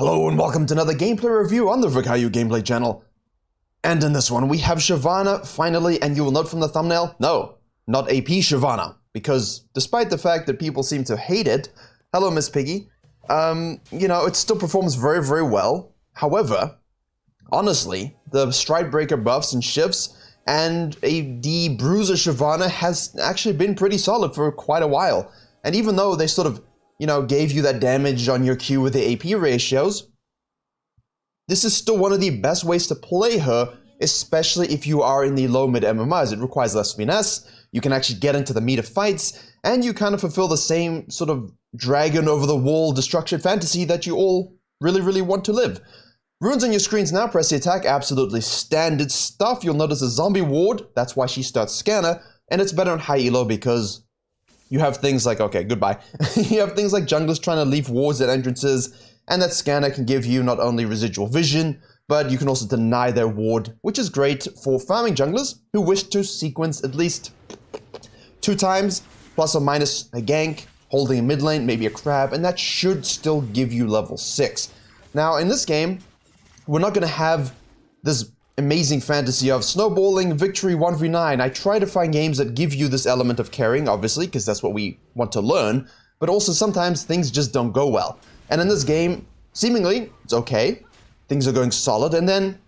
Hello and welcome to another gameplay review on the Virkayu gameplay channel. And in this one we have Shyvana finally, and you will note from the thumbnail, no, not AP Shyvana. Because despite the fact that people seem to hate it, hello Miss Piggy, it still performs very, very well. However, honestly, the Stridebreaker buffs and shifts and the Bruiser Shyvana has actually been pretty solid for quite a while. And even though they sort of gave you that damage on your Q with the AP ratios, this is still one of the best ways to play her, especially if you are in the low mid MMRs. It requires less finesse, you can actually get into the meat of fights, and you kind of fulfill the same sort of dragon over the wall destruction fantasy that you all really, really want to live. Runes on your screens now, press the attack, absolutely standard stuff. You'll notice a zombie ward, that's why she starts scanner, and it's better on high elo because you have things like, okay, goodbye. You have things like junglers trying to leave wards at entrances, and that scanner can give you not only residual vision, but you can also deny their ward, which is great for farming junglers who wish to sequence at least 2 times, plus or minus a gank, holding a mid lane, maybe a crab, and that should still give you level 6. Now, in this game, we're not going to have this amazing fantasy of snowballing victory 1v9. I try to find games that give you this element of carrying, obviously, because that's what we want to learn, but also sometimes things just don't go well. And in this game, seemingly, it's okay, things are going solid, and then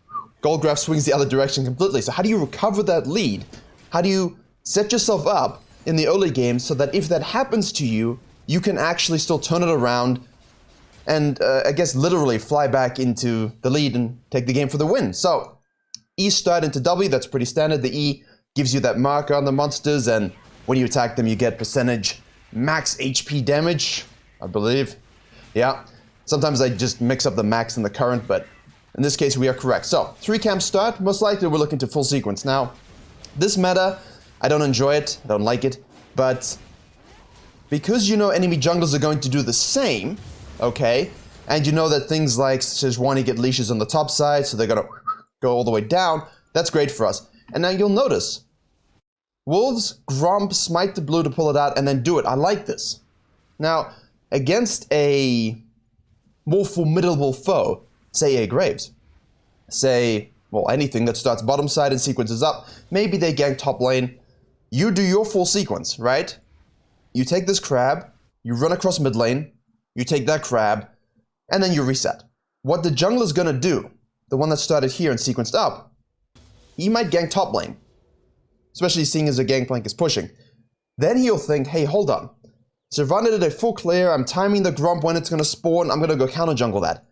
Goldgraph swings the other direction completely. So how do you recover that lead? How do you set yourself up in the early game so that if that happens to you, you can actually still turn it around and, I guess, literally fly back into the lead and take the game for the win? So E start into W, that's pretty standard. The E gives you that marker on the monsters, and when you attack them, you get percentage max HP damage, I believe. Yeah, sometimes I just mix up the max and the current, but in this case, we are correct. So, 3 camp start, most likely we're looking to full sequence. Now, this meta, I don't enjoy it, I don't like it, but because enemy junglers are going to do the same, okay, and you know that things like Shyvana get leashes on the top side, so they're gonna go all the way down, that's great for us. And now you'll notice, Wolves, Gromp, smite the blue to pull it out, and then do it. I like this. Now, against a more formidable foe, say a Graves, say, well, anything that starts bottom side and sequences up, maybe they gank top lane, you do your full sequence, right? You take this crab, you run across mid lane, you take that crab, and then you reset. What the jungler's gonna do, the one that started here and sequenced up, he might gank top lane, especially seeing as the gangplank is pushing. Then he'll think, hey, hold on. Shyvana did a full clear, I'm timing the Gromp when it's going to spawn, I'm going to go counter jungle that.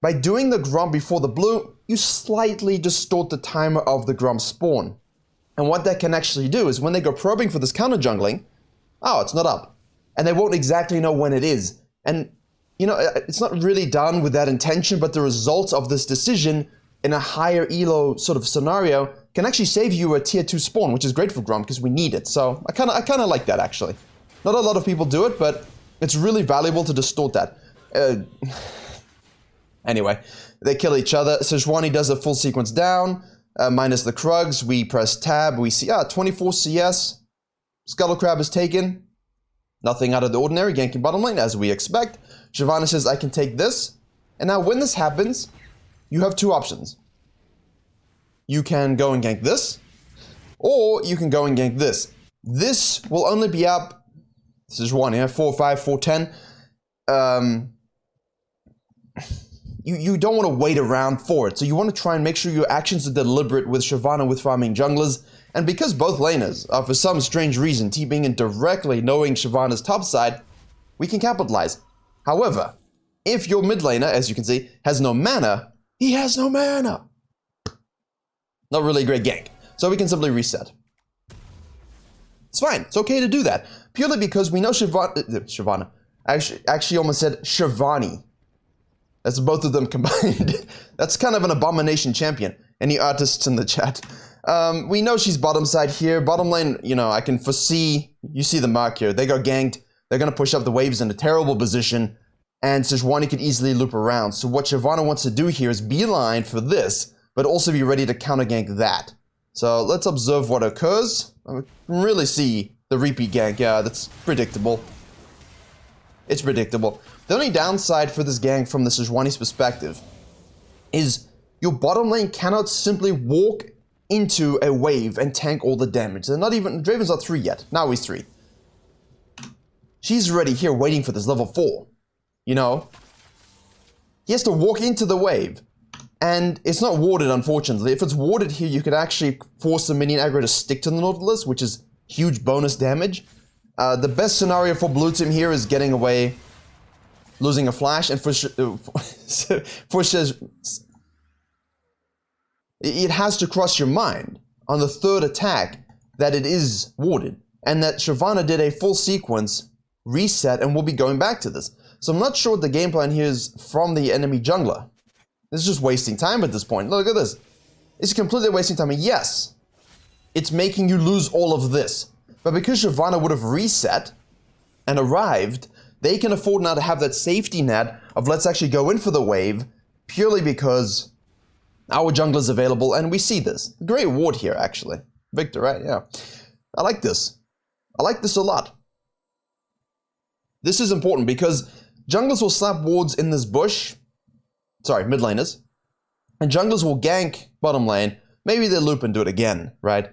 By doing the Gromp before the blue, you slightly distort the timer of the Gromp spawn. And what that can actually do is when they go probing for this counter jungling, oh, it's not up. And they won't exactly know when it is. And, it's not really done with that intention, but the results of this decision in a higher elo sort of scenario can actually save you a tier 2 spawn, which is great for Gromp because we need it. So I kind of like that, actually. Not a lot of people do it, but it's really valuable to distort that. Anyway, they kill each other. Shyvana does a full sequence down, minus the Krugs. We press tab, we see, 24 CS. Scuttle Crab is taken. Nothing out of the ordinary, ganking bottom lane, as we expect. Shyvana says, I can take this. And now when this happens, you have 2 options. You can go and gank this, or you can go and gank this. This will only be up, this is 1 here, 4, 5, 4, 10. You don't want to wait around for it, so you want to try and make sure your actions are deliberate with Shyvana with farming junglers. And because both laners are for some strange reason TPing in directly knowing Shyvana's top side, we can capitalize. However, if your mid laner, as you can see, has no mana, he has no mana. Not really a great gank, so we can simply reset. It's fine, it's okay to do that. Purely because we know Shyvana. I actually almost said Shyvani. That's both of them combined. That's kind of an abomination champion. Any artists in the chat? We know she's bottom side here. Bottom lane, I can foresee, you see the mark here. They got ganked. They're going to push up the waves in a terrible position. And Shyvana could easily loop around. So what Shyvana wants to do here is beeline for this, but also be ready to counter gank that. So let's observe what occurs. I can really see the repeat gank. Yeah, that's predictable. It's predictable. The only downside for this gank from the Shyvana's perspective is your bottom lane cannot simply walk into a wave and tank all the damage. They're not even, Draven's not 3 yet. Now he's 3. She's already here waiting for this level 4. You know? He has to walk into the wave. And it's not warded, unfortunately. If it's warded here, you could actually force the minion aggro to stick to the Nautilus, which is huge bonus damage. The best scenario for blue team here is getting away, losing a flash, and it has to cross your mind on the 3rd attack that it is warded, and that Shyvana did a full sequence, reset, and will be going back to this. So I'm not sure what the game plan here is from the enemy jungler. This is just wasting time at this point. Look at this. It's completely wasting time. And yes, it's making you lose all of this. But because Shyvana would have reset and arrived, they can afford now to have that safety net of let's actually go in for the wave, purely because our jungler's available, and we see this. Great ward here, actually. Victor, right? Yeah. I like this. I like this a lot. This is important because junglers will slap wards in this bush. Sorry, mid laners. And junglers will gank bottom lane. Maybe they loop and do it again, right?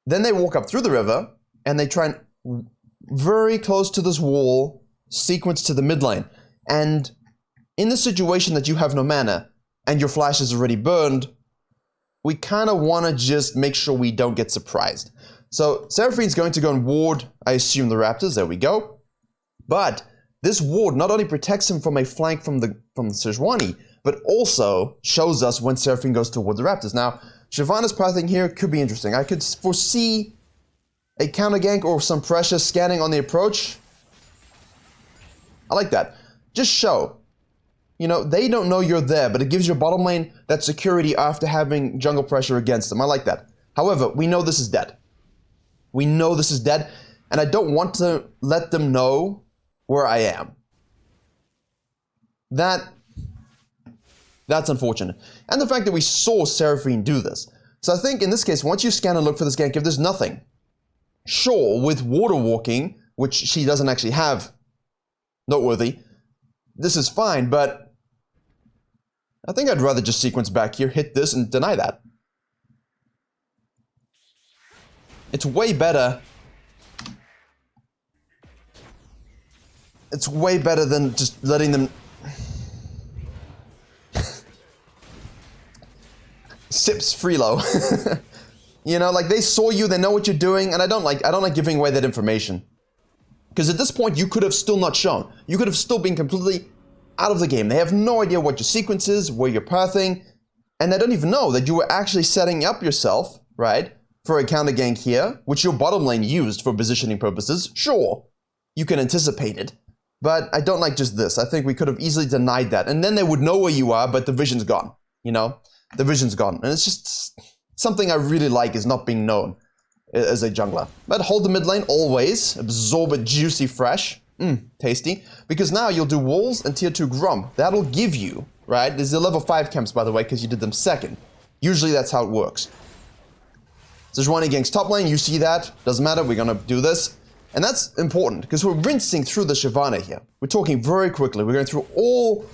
Then they walk up through the river, and they try and very close to this wall, sequence to the mid lane. And in the situation that you have no mana, and your flash is already burned, we kind of want to just make sure we don't get surprised. So Seraphine's going to go and ward, I assume, the Raptors. There we go. But this ward not only protects him from a flank from the Shyvana, but also shows us when Seraphine goes toward the Raptors. Now, Shyvana's pathing here could be interesting. I could foresee a counter gank or some pressure scanning on the approach. I like that. Just show. You know, they don't know you're there, but it gives your bottom lane that security after having jungle pressure against them. I like that. However, we know this is dead. We know this is dead, and I don't want to let them know where I am. That's unfortunate. And the fact that we saw Seraphine do this. So I think in this case, once you scan and look for this gank, if there's nothing, sure, with water walking, which she doesn't actually have, noteworthy, this is fine, but I think I'd rather just sequence back here, hit this, and deny that. It's way better. It's way better than just letting them sips freelo. You know, like they saw you, they know what you're doing, and I don't like giving away that information. Because at this point, you could have still not shown. You could have still been completely out of the game. They have no idea what your sequence is, where you're pathing, and they don't even know that you were actually setting up yourself, right, for a counter gank here, which your bottom lane used for positioning purposes. Sure, you can anticipate it, but I don't like just this. I think we could have easily denied that, and then they would know where you are, but the vision's gone, you know? The vision's gone, and it's just something I really like is not being known as a jungler. But hold the mid lane always, absorb it juicy fresh, tasty, because now you'll do walls and tier 2 Grom. That'll give you, right? There's the level 5 camps, by the way, because you did them second. Usually that's how it works. Shyvana ganks top lane, you see that, doesn't matter, we're gonna do this. And that's important, because we're rinsing through the Shyvana here. We're talking very quickly, we're going through all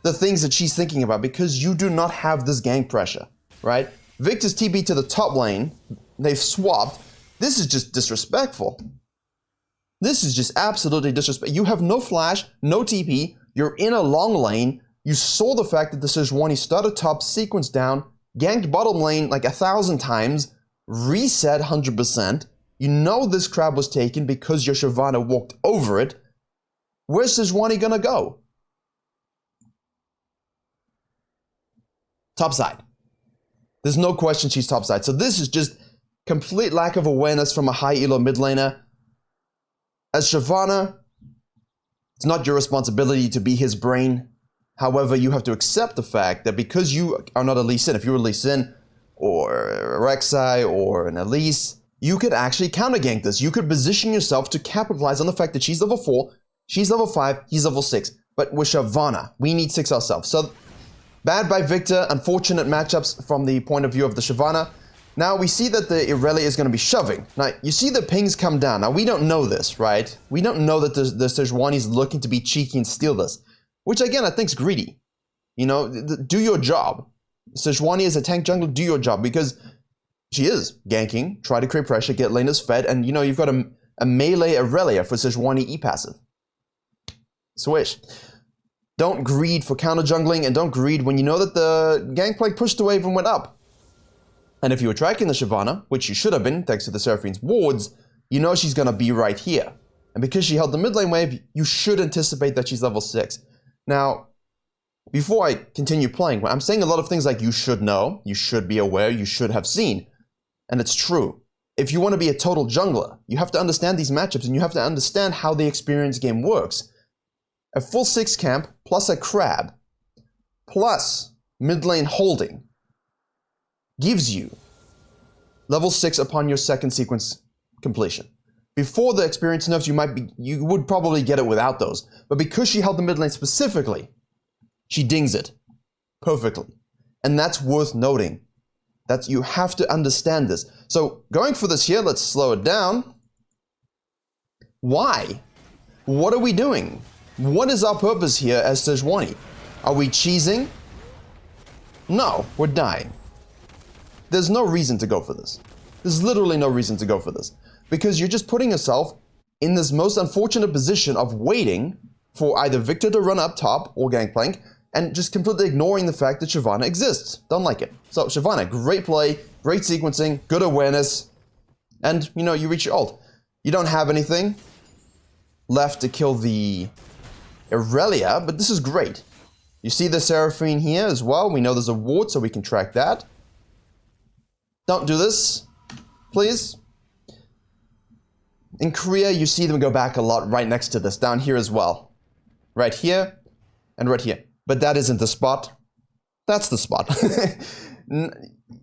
the things that she's thinking about, because you do not have this gank pressure, right? Victor's TP to the top lane, they've swapped. This is just disrespectful. This is just absolutely disrespectful. You have no flash, no TP, you're in a long lane, you saw the fact that the Shyvana started top, sequence down, ganked bottom lane like 1,000 times, reset 100%, you know this crab was taken because your Shyvana walked over it. Where's Shyvana gonna go? Topside. There's no question she's topside. So this is just complete lack of awareness from a high elo mid laner. As Shyvana, it's not your responsibility to be his brain. However, you have to accept the fact that because you are not a Lee Sin, if you were a Lee Sin or a Rek'Sai or an Elise, you could actually counter gank this. You could position yourself to capitalize on the fact that she's level 4, she's level 5, he's level 6. But with Shyvana, we need 6 ourselves. So bad by Victor, unfortunate matchups from the point of view of the Shyvana. Now we see that the Irelia is going to be shoving. Now you see the pings come down. Now we don't know this, right? We don't know that the Sejuani is looking to be cheeky and steal this, which again I think is greedy. You know, do your job. Sejuani is a tank jungler, do your job, because she is ganking, try to create pressure, get laners fed, and you know you've got a melee Irelia for Sejuani E passive. Swish. Don't greed for counter jungling, and don't greed when you know that the gangplank pushed the wave and went up. And if you were tracking the Shyvana, which you should have been thanks to the Seraphine's wards, you know she's going to be right here. And because she held the mid lane wave, you should anticipate that she's level 6. Now, before I continue playing, I'm saying a lot of things like you should know, you should be aware, you should have seen. And it's true. If you want to be a total jungler, you have to understand these matchups and you have to understand how the experience game works. A full 6 camp, plus a crab, plus mid lane holding, gives you level 6 upon your second sequence completion. Before the experience nerfs, you would probably get it without those. But because she held the mid lane specifically, she dings it perfectly. And that's worth noting. You have to understand this. So going for this here, let's slow it down. Why? What are we doing? What is our purpose here as Sejuani? Are we cheesing? No, we're dying. There's no reason to go for this. There's literally no reason to go for this. Because you're just putting yourself in this most unfortunate position of waiting for either Victor to run up top or Gangplank and just completely ignoring the fact that Shyvana exists. Don't like it. So Shyvana, great play, great sequencing, good awareness, and you know, you reach your ult. You don't have anything left to kill the Irelia, but this is great. You see the Seraphine here as well. We know there's a ward, so we can track that. Don't do this, please. In Korea, you see them go back a lot right next to this, down here as well. Right here, and right here. But that isn't the spot. That's the spot. And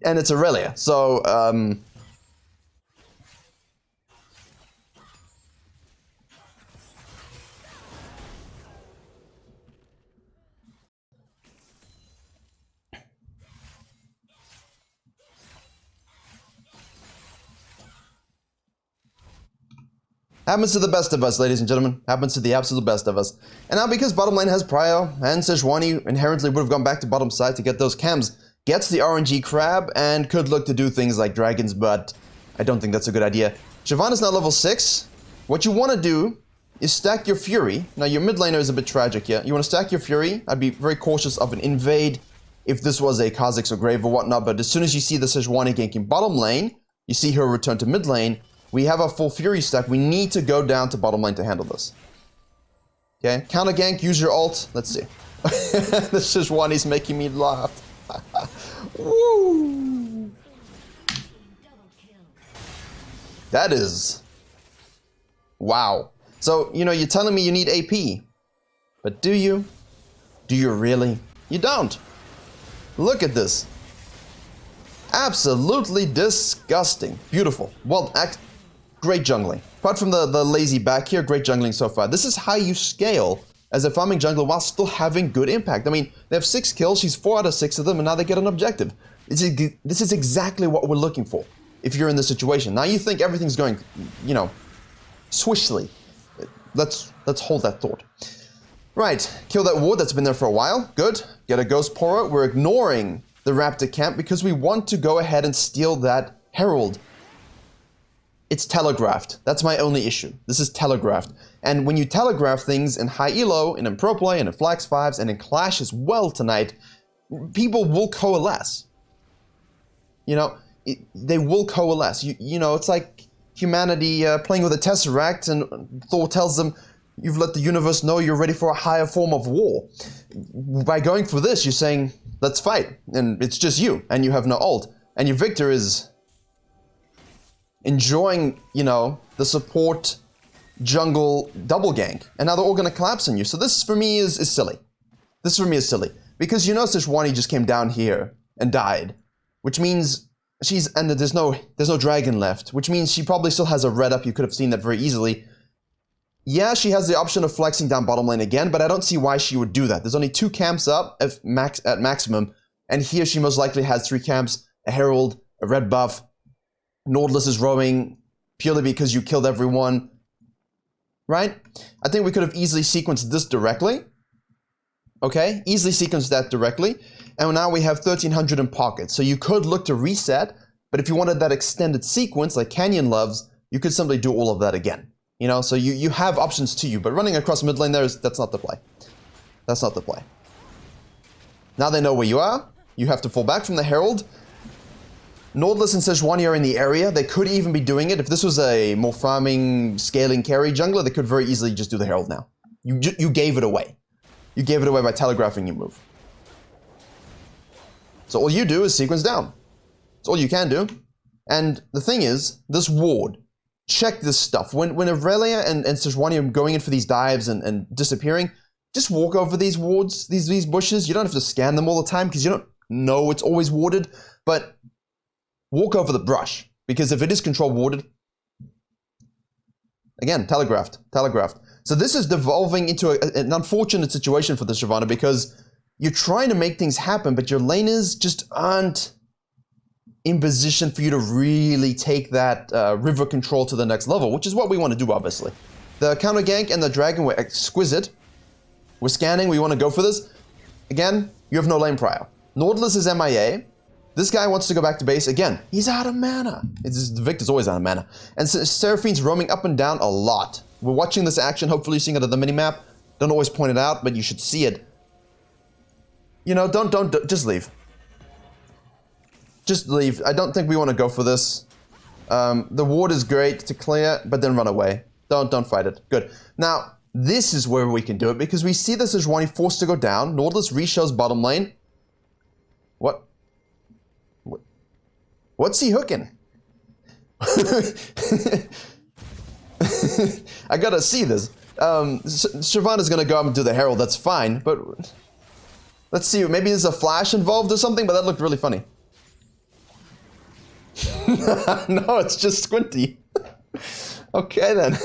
it's Irelia, so, happens to the best of us, ladies and gentlemen. Happens to the absolute best of us. And now because bottom lane has Prio, and Sejuani inherently would have gone back to bottom side to get those cams, gets the RNG crab, and could look to do things like dragons, but I don't think that's a good idea. Shyvana's now level 6. What you want to do is stack your Fury. Now your mid laner is a bit tragic here. You want to stack your Fury. I'd be very cautious of an invade if this was a Kha'Zix or Grave or whatnot, but as soon as you see the Sejuani ganking bottom lane, you see her return to mid lane, we have a full Fury stack. We need to go down to bottom lane to handle this. Okay, counter gank, use your ult. Let's see. This is one he's making me laugh. Woo! That is... wow. So, you know, you're telling me you need AP. But do you? Do you really? You don't. Look at this. Absolutely disgusting. Beautiful. Well, great jungling. Apart from the lazy back here, great jungling so far. This is how you scale as a farming jungler while still having good impact. I mean, they have 6 kills, she's 4 out of 6 of them, and now they get an objective. This is exactly what we're looking for if you're in this situation. Now you think everything's going, you know, swishly. Let's hold that thought. Right, kill that ward that's been there for a while. Good. Get a Ghost Poro. We're ignoring the Raptor camp because we want to go ahead and steal that Herald. It's telegraphed. That's my only issue. This is telegraphed. And when you telegraph things in high elo, and in pro play, and in flax 5s, and in clash as well tonight, people will coalesce. You know, they will coalesce. You know, it's like humanity playing with a Tesseract, and Thor tells them, you've let the universe know you're ready for a higher form of war. By going for this, you're saying, let's fight. And it's just you, and you have no ult. And your Victor is enjoying, you know, the support jungle double gank. And now they're all going to collapse on you. So this, for me, is silly. This, for me, is silly. Because you know Shyvana just came down here and died. Which means and there's no dragon left. Which means she probably still has a red up. You could have seen that very easily. Yeah, she has the option of flexing down bottom lane again, but I don't see why she would do that. There's only 2 camps up at maximum, and here she most likely has 3 camps, a Herald, a red buff. Nautilus is roaming purely because you killed everyone. Right? I think we could have easily sequenced this directly. Okay? Easily sequenced that directly. And now we have 1300 in pocket. So you could look to reset, but if you wanted that extended sequence like Canyon loves, you could simply do all of that again. You know, so you have options to you, but running across mid lane there that's not the play. That's not the play. Now they know where you are. You have to fall back from the Herald. Nautilus and Shyvana are in the area. They could even be doing it. If this was a more farming, scaling carry jungler, they could very easily just do the Herald now. You gave it away. You gave it away by telegraphing your move. So all you do is sequence down. That's all you can do. And the thing is, this ward, check this stuff. When Aurelia and Shyvana are going in for these dives and disappearing, just walk over these wards, these bushes. You don't have to scan them all the time because you don't know it's always warded, but walk over the brush, because if it is control warded, again, telegraphed. So this is devolving into an unfortunate situation for the Shyvana because you're trying to make things happen, but your laners just aren't in position for you to really take that river control to the next level, which is what we want to do, obviously. The counter gank and the dragon were exquisite. We're scanning, we want to go for this. Again, you have no lane prio. Nautilus is MIA. This guy wants to go back to base. Again, he's out of mana. Victor's always out of mana. And Seraphine's roaming up and down a lot. We're watching this action, hopefully seeing it on the minimap. Don't always point it out, but you should see it. You know, don't just leave. Just leave. I don't think we want to go for this. The ward is great to clear, but then run away. Don't fight it. Good. Now, this is where we can do it, because we see the Shyvana forced to go down. Nautilus reshows bottom lane. What? What's he hooking? I gotta see this. Shyvana's gonna go up and do the Herald, that's fine, but let's see, maybe there's a flash involved or something, but that looked really funny. No, it's just Squinty. Okay then.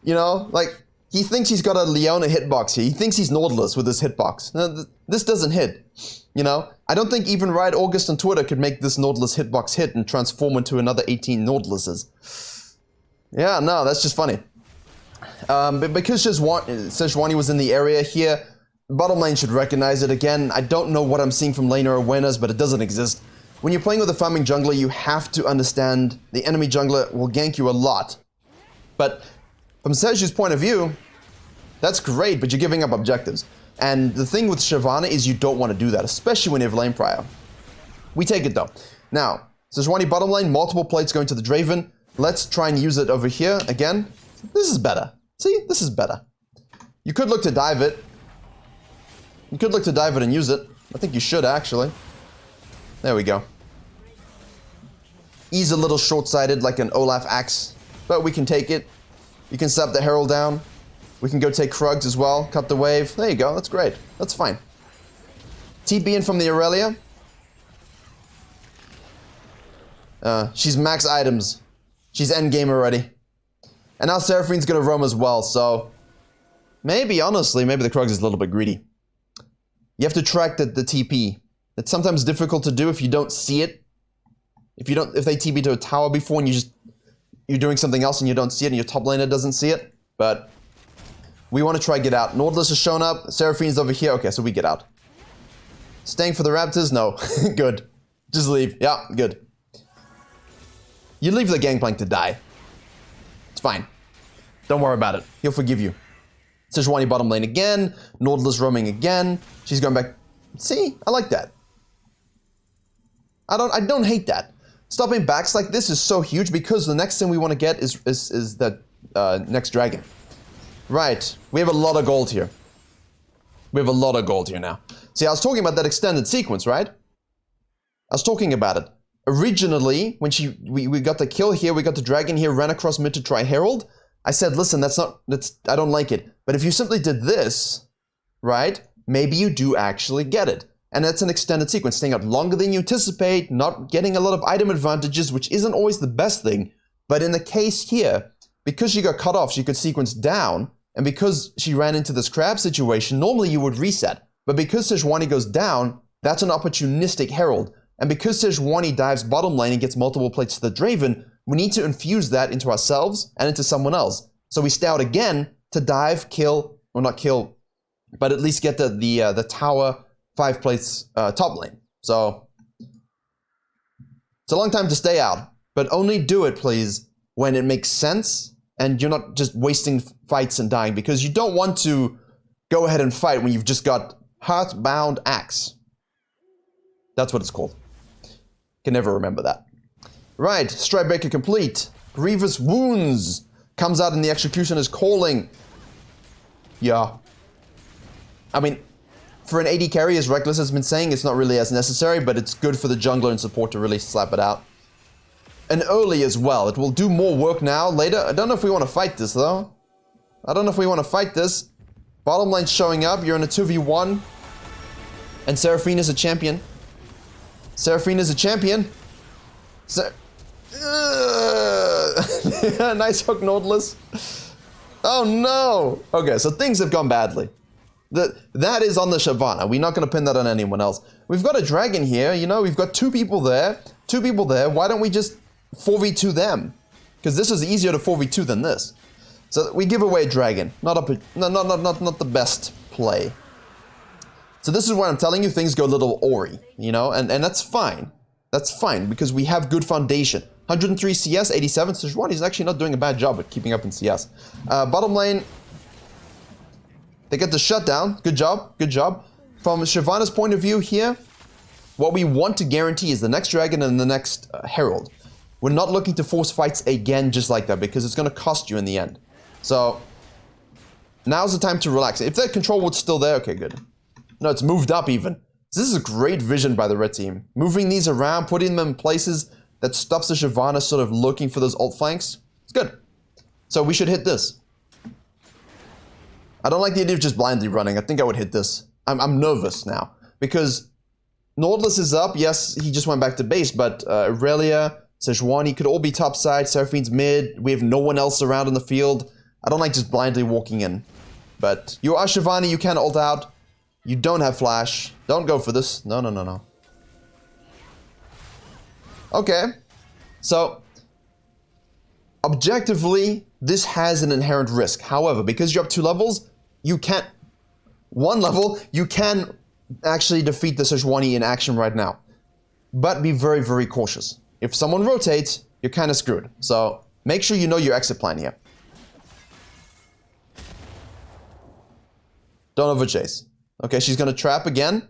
You know, like, he thinks he's got a Leona hitbox here. He thinks he's Nautilus with his hitbox. No, this doesn't hit. You know, I don't think even Riot August on Twitter could make this Nautilus hitbox hit and transform into another 18 Nautiluses. Yeah, no, that's just funny. But because Shyvana was in the area here, bottom lane should recognize it. Again, I don't know what I'm seeing from laner awareness, but it doesn't exist. When you're playing with a farming jungler, you have to understand the enemy jungler will gank you a lot. But from Seju's point of view, that's great, but you're giving up objectives. And the thing with Shyvana is you don't want to do that, especially when you have lane prio. We take it though. Now, Shyvana bottom lane, multiple plates going to the Draven. Let's try and use it over here again. This is better. See, this is better. You could look to dive it. You could look to dive it and use it. I think you should actually. There we go. He's a little short-sighted like an Olaf axe, but we can take it. You can set up the Herald down. We can go take Krugs as well, cut the wave. There you go, that's great. That's fine. TP in from the Aurelia. She's max items. She's endgame already. And now Seraphine's gonna roam as well, so maybe, honestly, maybe the Krugs is a little bit greedy. You have to track the TP. It's sometimes difficult to do if you don't see it. If they TP to a tower before and you're doing something else and you don't see it and your top laner doesn't see it. But we want to try get out. Nautilus has shown up. Seraphine's over here. Okay, so we get out. Staying for the Raptors? No. Good. Just leave. Yeah, good. You leave the gangplank to die. It's fine. Don't worry about it. He'll forgive you. Shyvana bottom lane again. Nautilus roaming again. She's going back. See? I like that. I don't hate that. Stopping backs like this is so huge because the next thing we want to get is that next dragon. Right. We have a lot of gold here. We have a lot of gold here now. See, I was talking about that extended sequence, right? I was talking about it. Originally, when we got the kill here, we got the dragon here, ran across mid to try Herald. I said, listen, I don't like it. But if you simply did this, right, maybe you do actually get it. And that's an extended sequence, staying out longer than you anticipate, not getting a lot of item advantages, which isn't always the best thing. But in the case here, because she got cut off, she could sequence down, and because she ran into this crab situation, normally you would reset. But because Shyvana goes down, That's an opportunistic herald. And because Shyvana dives bottom lane and gets multiple plates to the Draven, we need to infuse that into ourselves and into someone else. So we stay out again to dive, kill, or not kill, but at least get the tower 5 plates top lane. So it's a long time to stay out, but only do it, please, when it makes sense and you're not just wasting fights and dying, because you don't want to go ahead and fight when you've just got Heartbound Axe. That's what it's called. Can never remember that. Right, Strikebreaker complete. Grievous Wounds comes out and the Executioner's Calling. Yeah. I mean, for an AD carry, as Reckless has been saying, it's not really as necessary, but it's good for the jungler and support to really slap it out. And early as well. It will do more work now, later. I don't know if we want to fight this, though. I don't know if we want to fight this. Bottom lane's showing up. You're in a 2v1. And Seraphina's a champion. Seraphina's a champion. Nice hook, Nautilus. Oh no! Okay, so things have gone badly. That is on the Shyvana. We're not going to pin that on anyone else. We've got a dragon here, you know, we've got 2 people there. 2 people there. Why don't we just 4v2 them? Because this is easier to 4v2 than this. So we give away a dragon. Not the best play. So this is where I'm telling you things go a little Ori, you know, and that's fine. That's fine, because we have good foundation. 103 CS, 87. Shyvana is actually not doing a bad job at keeping up in CS. Bottom lane, they get the shutdown. Good job, good job. From Shyvana's point of view here, what we want to guarantee is the next dragon and the next herald. We're not looking to force fights again just like that, because it's going to cost you in the end. So, now's the time to relax. If that control wood's still there, okay, good. No, it's moved up even. So this is a great vision by the red team. Moving these around, putting them in places that stops the Shyvana sort of looking for those ult flanks. It's good. So we should hit this. I don't like the idea of just blindly running. I think I would hit this. I'm nervous now. Because Nautilus is up. Yes, he just went back to base. But Aurelia, Shyvana could all be top side. Seraphine's mid. We have no one else around in the field. I don't like just blindly walking in. But you are Shyvana. You can ult out. You don't have flash. Don't go for this. No, no, no, no. Okay. So, objectively, this has an inherent risk. However, because you're up 2 levels, you can't... 1 level, you can actually defeat the Shyvana in action right now. But be very, very cautious. If someone rotates, you're kind of screwed. So, make sure you know your exit plan here. Don't overchase. Okay, she's gonna trap again.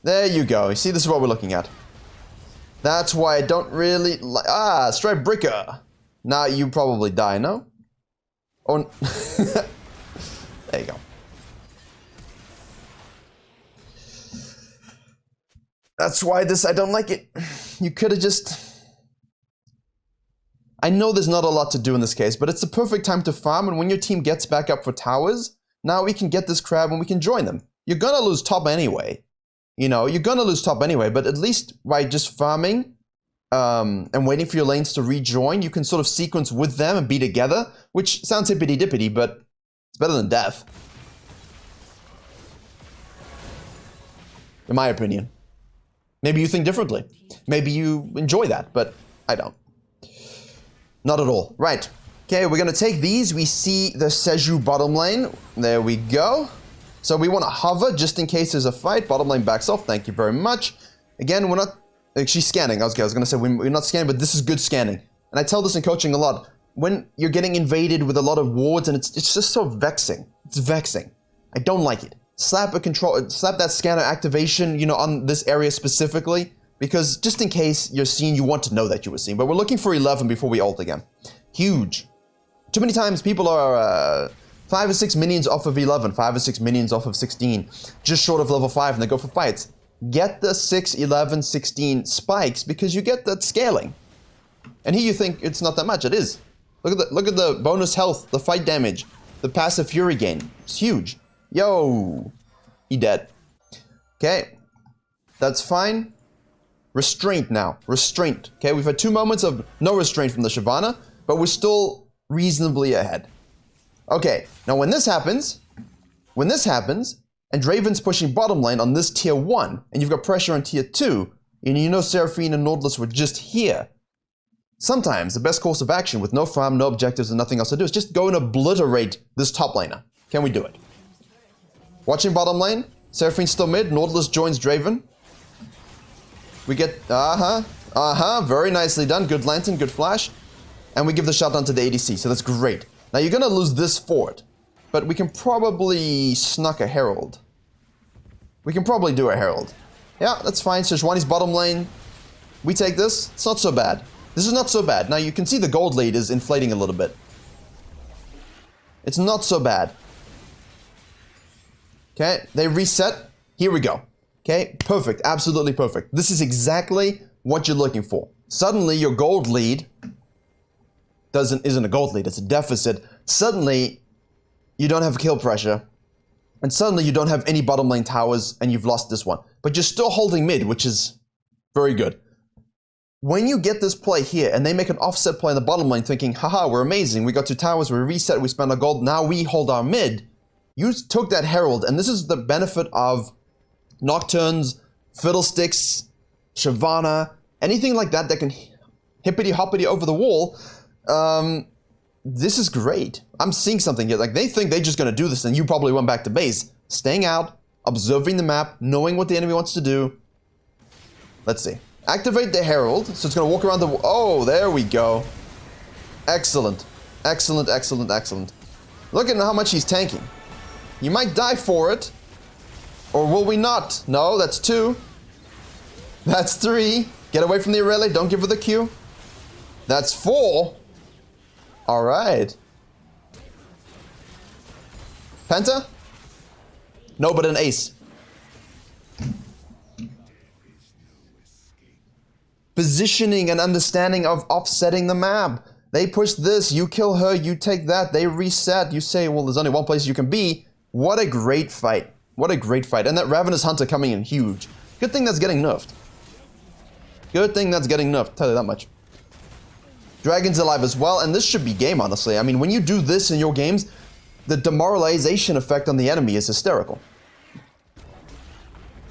There you go. You see, this is what we're looking at. That's why I don't really like... Ah, Strikebreaker. Now you probably die, no? Or... There you go. That's why this... I don't like it. You could have just... I know there's not a lot to do in this case, but it's the perfect time to farm, and when your team gets back up for towers... Now we can get this crab and we can join them. You're gonna lose top anyway. You know, you're gonna lose top anyway, but at least by just farming and waiting for your lanes to rejoin, you can sort of sequence with them and be together, which sounds hippity-dippity, but it's better than death. In my opinion. Maybe you think differently. Maybe you enjoy that, but I don't. Not at all. Right. Okay, we're gonna take these. We see the Seju bottom lane. There we go. So we want to hover just in case there's a fight. Bottom lane backs off. Thank you very much. Again, we're not... She's scanning. Okay, I was gonna say we're not scanning, but this is good scanning. And I tell this in coaching a lot. When you're getting invaded with a lot of wards, and it's just so vexing. It's vexing. I don't like it. Slap that scanner activation, you know, on this area specifically, because just in case you're seen, you want to know that you were seen. But we're looking for 11 before we ult again. Huge. Too many times people are 5 or 6 minions off of 11, 5 or 6 minions off of 16, just short of level 5, and they go for fights. Get the 6, 11, 16 spikes because you get that scaling. And here you think it's not that much. It is. Look at the bonus health, the fight damage, the passive fury gain. It's huge. Yo, he dead. Okay, that's fine. Restraint now. Restraint. Okay, we've had 2 moments of no restraint from the Shyvana, but we're still reasonably ahead. Okay, now when this happens, and Draven's pushing bottom lane on this tier 1, and you've got pressure on tier 2, and you know Seraphine and Nautilus were just here. Sometimes the best course of action with no farm, no objectives, and nothing else to do is just go and obliterate this top laner. Can we do it? Watching bottom lane, Seraphine still mid, Nautilus joins Draven. We get, very nicely done, good lantern, good flash. And we give the shutdown to the ADC, so that's great. Now you're gonna lose this fort, but we can probably snuck a Herald. We can probably do a Herald. Yeah, that's fine, Shyvana's bottom lane. We take this, it's not so bad. This is not so bad. Now you can see the gold lead is inflating a little bit. It's not so bad. Okay, they reset. Here we go. Okay, perfect, absolutely perfect. This is exactly what you're looking for. Suddenly your gold lead isn't a gold lead, it's a deficit. Suddenly you don't have kill pressure, and suddenly you don't have any bottom lane towers, and you've lost this one. But you're still holding mid, which is very good. When you get this play here, and they make an offset play in the bottom lane thinking, haha, we're amazing, we got 2 towers, we reset, we spent our gold, now we hold our mid. You took that Herald, and this is the benefit of Nocturnes, Fiddlesticks, Shyvana, anything like that that can hippity-hoppity over the wall. This is great. I'm seeing something here. Like, they think they're just going to do this, and you probably went back to base. Staying out, observing the map, knowing what the enemy wants to do. Let's see. Activate the Herald, so it's going to walk around the... Oh, there we go. Excellent. Excellent, excellent, excellent. Look at how much he's tanking. You might die for it. Or will we not? No, that's 2. That's 3. Get away from the Irelia, don't give her the Q. That's 4. Alright. Penta? No, but an ace. Positioning and understanding of offsetting the map. They push this, you kill her, you take that, they reset, you say, well, there's only one place you can be. What a great fight. What a great fight. And that Ravenous Hunter coming in huge. Good thing that's getting nerfed. Good thing that's getting nerfed, tell you that much. Dragon's alive as well, and this should be game, honestly. I mean, when you do this in your games, the demoralization effect on the enemy is hysterical.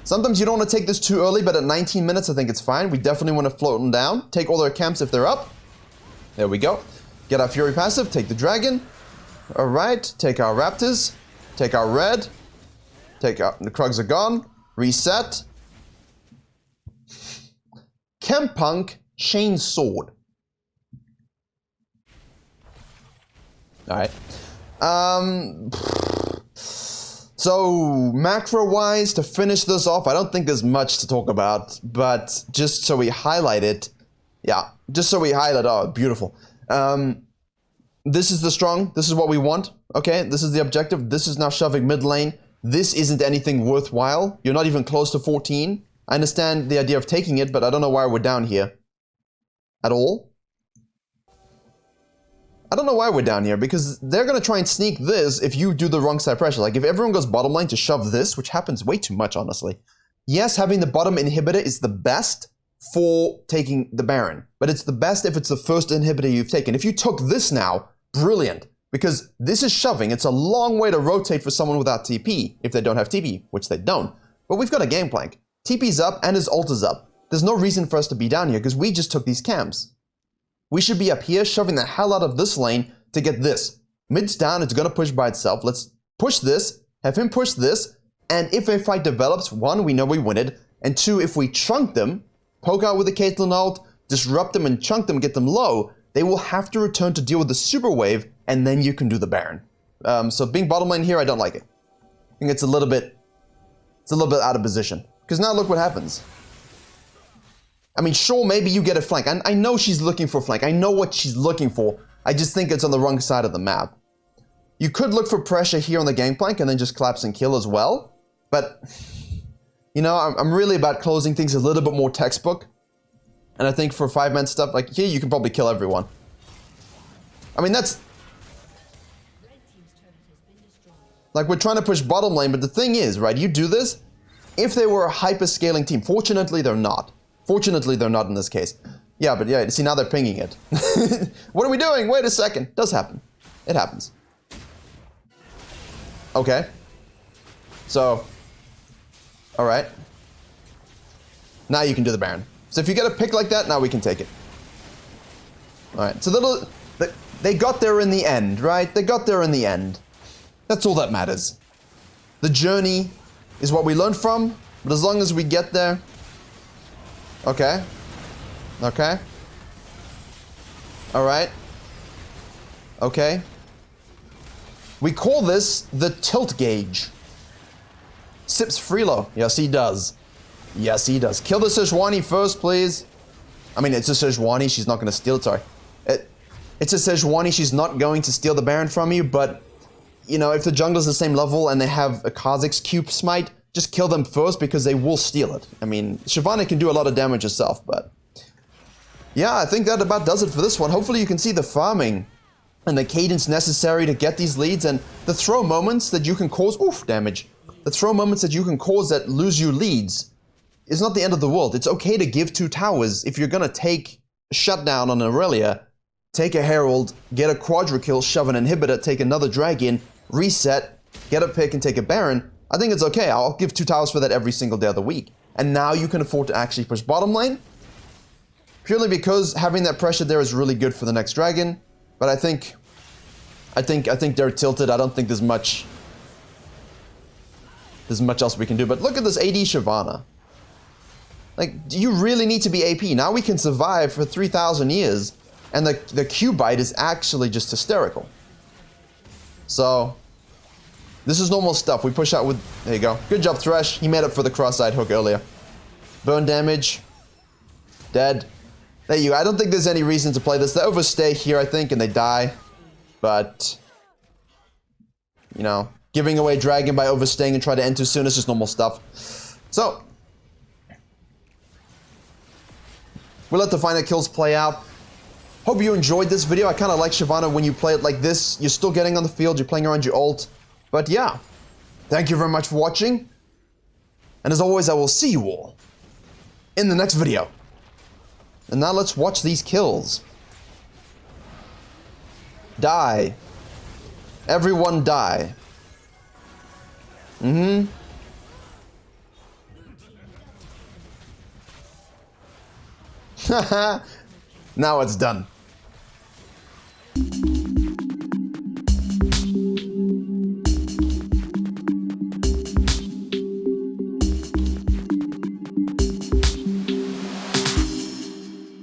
Sometimes you don't want to take this too early, but at 19 minutes, I think it's fine. We definitely want to float them down. Take all their camps if they're up. There we go. Get our Fury passive, take the dragon. Alright, take our Raptors. Take our red. Take our... The Krugs are gone. Reset. Kempunk Chain Sword. Alright. So, macro-wise, to finish this off, I don't think there's much to talk about, but just so we highlight it, yeah, just so we highlight, oh, beautiful. This is the strong, this is what we want, okay, this is the objective, this is now shoving mid lane, this isn't anything worthwhile, you're not even close to 14, I understand the idea of taking it, but I don't know why we're down here. At all. I don't know why we're down here, because they're going to try and sneak this if you do the wrong side pressure. Like, if everyone goes bottom lane to shove this, which happens way too much, honestly. Yes, having the bottom inhibitor is the best for taking the Baron. But it's the best if it's the first inhibitor you've taken. If you took this now, brilliant. Because this is shoving. It's a long way to rotate for someone without TP, if they don't have TP, which they don't. But we've got a game plank. TP's up and his ult is up. There's no reason for us to be down here, because we just took these camps. We should be up here shoving the hell out of this lane to get this. Mid's down, it's gonna push by itself. Let's push this, have him push this, and if a fight develops, 1, we know we win it, and 2, if we chunk them, poke out with the Caitlyn ult, disrupt them and chunk them, get them low, they will have to return to deal with the super wave, and then you can do the Baron. So being bottom lane here, I don't like it. I think it's a little bit out of position. Because now look what happens. I mean, sure, maybe you get a flank. I know she's looking for flank. I know what she's looking for. I just think it's on the wrong side of the map. You could look for pressure here on the gangplank and then just collapse and kill as well. But, you know, I'm really about closing things a little bit more textbook. And I think for 5-man stuff, like here, you can probably kill everyone. I mean, that's... Like, we're trying to push bottom lane, but the thing is, right, you do this, if they were a hyper-scaling team, fortunately, they're not. Fortunately, they're not in this case. Yeah, but yeah, see, now they're pinging it. What are we doing? Wait a second. Does happen. It happens. Okay. So, alright. Now you can do the Baron. So if you get a pick like that, now we can take it. Alright, so they got there in the end, right? They got there in the end. That's all that matters. The journey is what we learn from, but as long as we get there... Okay. Okay. Alright. Okay. We call this the tilt gauge. Sips Freelo. Yes, he does. Yes, he does. Kill the Shyvana first, please. I mean, it's a Shyvana. She's not going to steal it. Sorry. It's a Shyvana. She's not going to steal the Baron from you, but, you know, if the jungler's the same level and they have a Kha'Zix Cube Smite, just kill them first because they will steal it. I mean, Shyvana can do a lot of damage herself, but... Yeah, I think that about does it for this one. Hopefully you can see the farming and the cadence necessary to get these leads, and the throw moments that you can cause... Oof, damage. The throw moments that you can cause that lose you leads is not the end of the world. It's okay to give 2 towers if you're gonna take a shutdown on Aurelia, take a Herald, get a Quadra kill, shove an inhibitor, take another Dragon, reset, get a pick and take a Baron. I think it's okay. I'll give 2 towers for that every single day of the week. And now you can afford to actually push bottom lane, purely because having that pressure there is really good for the next dragon. But I think they're tilted. I don't think there's much else we can do. But look at this AD Shyvana. Like, do you really need to be AP? Now we can survive for 3,000 years, and the Q bite is actually just hysterical. So, this is normal stuff. We push out with... There you go. Good job, Thresh. He made up for the cross-eyed hook earlier. Burn damage. Dead. There you go. I don't think there's any reason to play this. They overstay here, I think, and they die. But, you know, giving away Dragon by overstaying and try to end too soon is just normal stuff. So, we'll let the final kills play out. Hope you enjoyed this video. I kind of like Shyvana when you play it like this. You're still getting on the field. You're playing around your ult. But yeah, thank you very much for watching. And as always, I will see you all in the next video. And now let's watch these kills. Die. Everyone die. Now it's done.